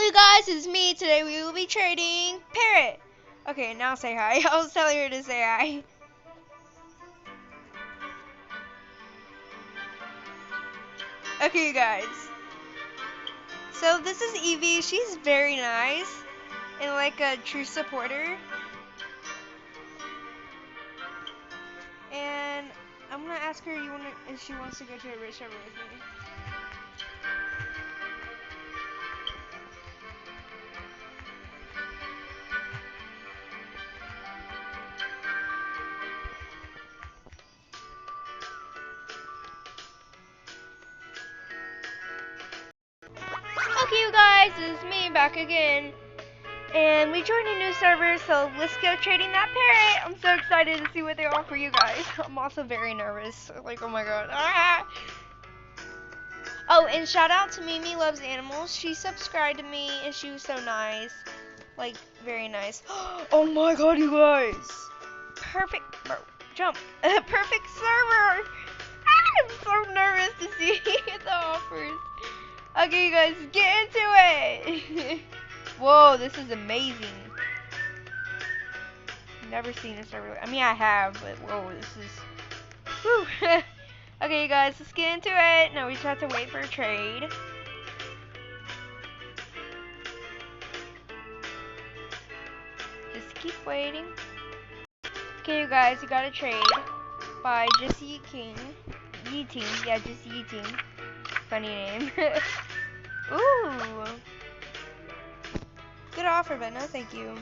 you guys, it's me. Today we will be trading Parrot. Okay, now say hi. I was telling her to say hi. Okay, you guys. So this is Evie. She's very nice and like a true supporter. And I'm gonna ask her if she wants to go to a rich server with me. Okay, you guys, it's me back again. And we joined a new server, so let's go trading that parrot. I'm so excited to see what they offer you guys. I'm also very nervous. Like, oh my god. Ah! Oh, and shout out to Mimi Loves Animals. She subscribed to me, and she was so nice. Like, very nice. Oh my god, you guys. Perfect. Bro, jump. Perfect server. I'm so nervous to see the offers. Okay, you guys, get into it. Whoa, this is amazing. Never seen a server. I mean, I have, but whoa, this is. Whew. Okay, you guys, let's get into it. Now we just have to wait for a trade. Just keep waiting. Okay, you guys, you got a trade by just Yeeting. Yeah, just Yeeting. Funny name. Ooh. Good offer, but no thank you.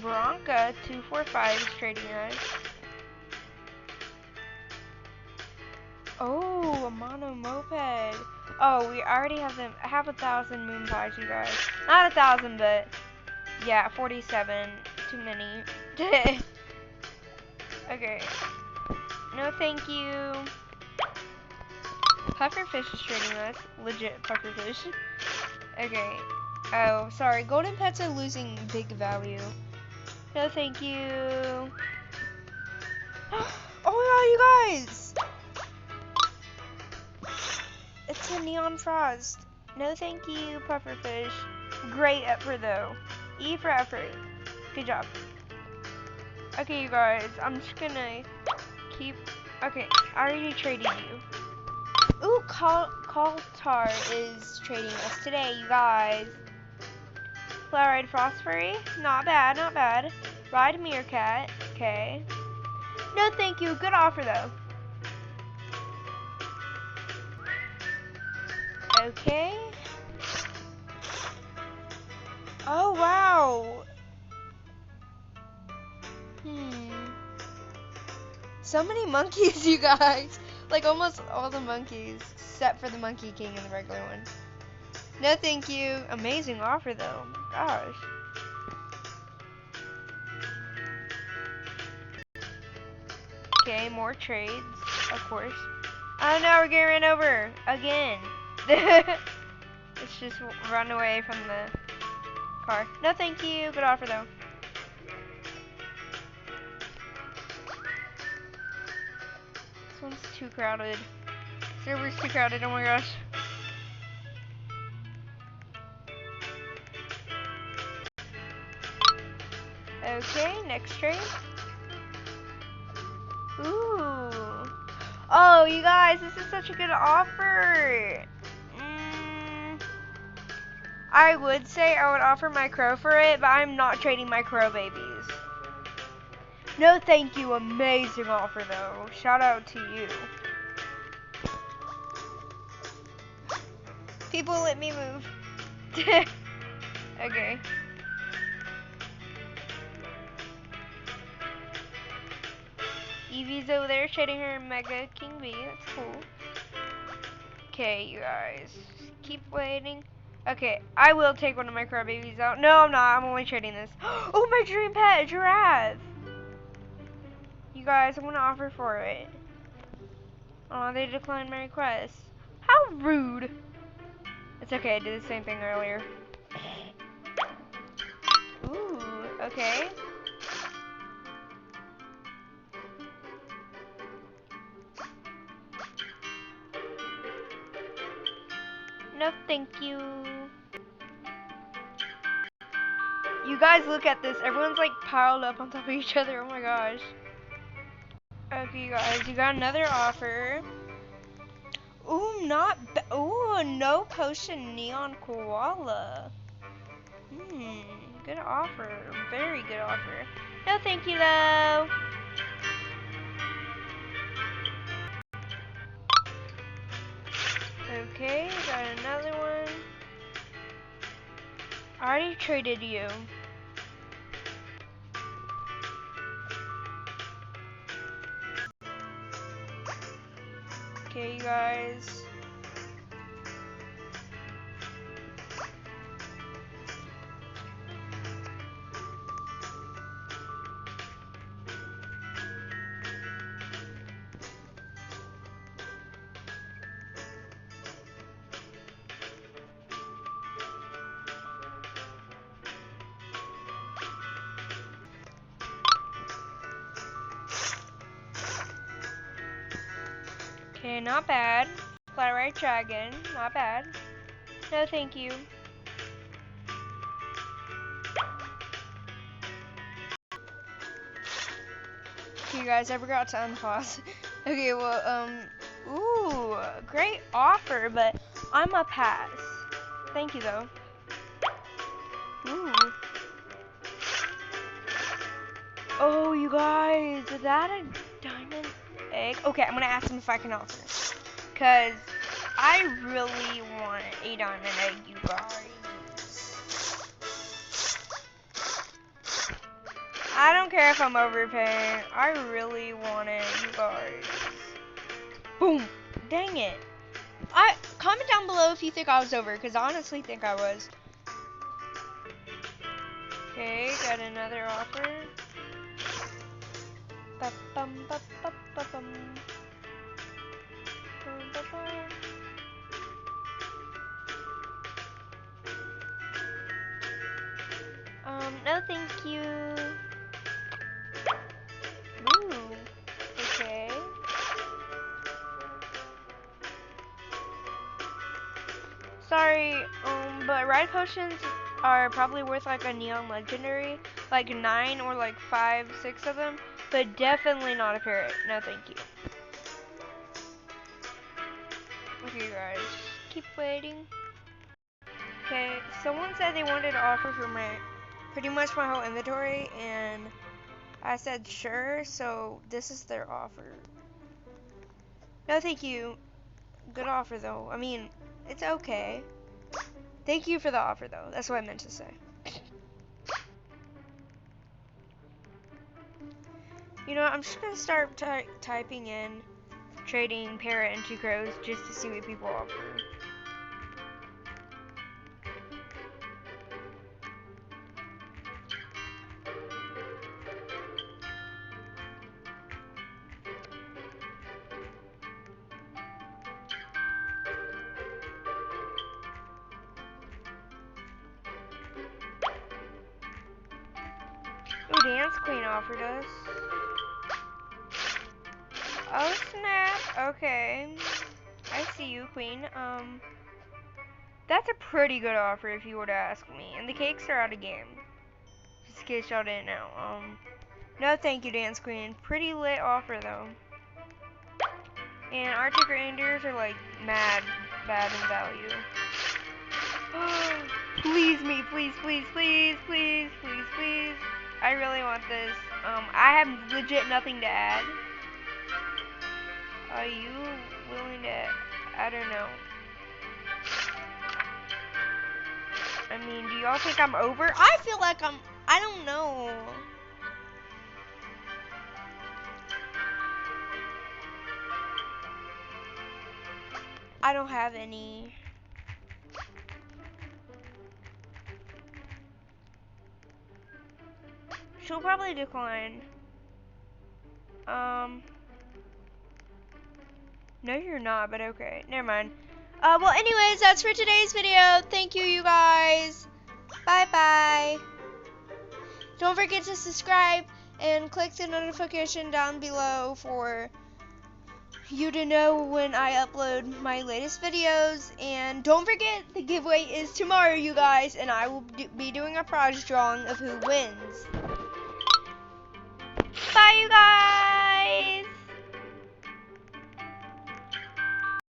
Bronca 245 is trading us. Oh, a mono moped. Oh, we already have them. I have 1,000 moon pies, you guys. Not 1,000, but yeah, 47. Too many. Okay. No, thank you. Pufferfish is trading us. Legit pufferfish. Okay. Oh, sorry. Golden pets are losing big value. No, thank you. Oh yeah, you guys! It's a neon frost. No, thank you, pufferfish. Great effort though. E for effort. Good job. Okay, you guys. I'm just gonna keep. Okay, I already traded you. Ooh, Kaltar is trading us today, you guys. Flower-eyed Frostfurry, not bad, not bad. Ride Meerkat, okay. No thank you, good offer though. Okay. Oh wow. So many monkeys, you guys. Like almost all the monkeys, except for the Monkey King and the regular one. No thank you. Amazing offer though. Gosh. Okay, more trades, of course. Oh no, we're getting ran over again. Let's just run away from the car. No thank you. Good offer though. This one's too crowded. Server's too crowded. Oh my gosh. Okay, next trade. Ooh. Oh, you guys, this is such a good offer. I would say I would offer my crow for it, but I'm not trading my crow babies. No thank you. Amazing offer though. Shout out to you. People let me move. Okay. Evie's over there trading her Mega King Bee. That's cool. Okay, you guys. Keep waiting. Okay, I will take one of my crow babies out. No, I'm not. I'm only trading this. Oh, my dream pet, a giraffe. You guys, I'm going to offer for it. Oh, they declined my request. How rude. It's okay. I did the same thing earlier. Ooh, okay. No, thank you. You guys look at this. Everyone's like piled up on top of each other. Oh my gosh. Okay, you guys, you got another offer. Ooh, ooh, no potion neon koala. Good offer. Very good offer. No, thank you though. Okay, got another one. I already traded you. Okay, you guys. Okay, not bad. Flat right dragon, not bad. No, thank you. Okay, guys, I forgot to unpause. Okay, well, ooh, great offer, but I'm a pass. Thank you, though. Ooh. Oh, you guys, is that a diamond egg? Okay, I'm gonna ask him if I can offer. Cause I really want a diamond egg, you guys. I don't care if I'm overpaying. I really want it, you guys. Boom! Dang it. Comment down below if you think I was over, because I honestly think I was. Okay, got another offer. No thank you. Ooh, okay. Sorry, but ride potions are probably worth like a neon legendary, like 9 or like 5, 6 of them, but definitely not a parrot. No, thank you. Okay, guys, keep waiting. Okay, someone said they wanted to offer for pretty much my whole inventory, and I said sure, so this is their offer. No, thank you. Good offer, though. I mean, it's okay. Thank you for the offer, though. That's what I meant to say. You know, I'm just gonna start typing in trading parrot and 2 crows just to see what people offer. Ooh, Dance Queen offered us. Oh snap, okay. I see you, Queen. That's a pretty good offer if you were to ask me. And the cakes are out of game. Just in case y'all didn't know. No thank you, Dance Queen. Pretty lit offer though. And Arctic Reindeers are like mad bad in value. Please me, please, please, please, please, please, please. I really want this. I have legit nothing to add. Are you willing to, I don't know. I mean, do y'all think I'm over? I feel like I don't know. I don't have any. She'll probably decline. No you're not, but okay. Never mind. Well anyways, that's for today's video. Thank you, you guys. Bye-bye. Don't forget to subscribe and click the notification down below for you to know when I upload my latest videos. And don't forget, the giveaway is tomorrow, you guys, and I will be doing a prize drawing of who wins. Bye, you guys!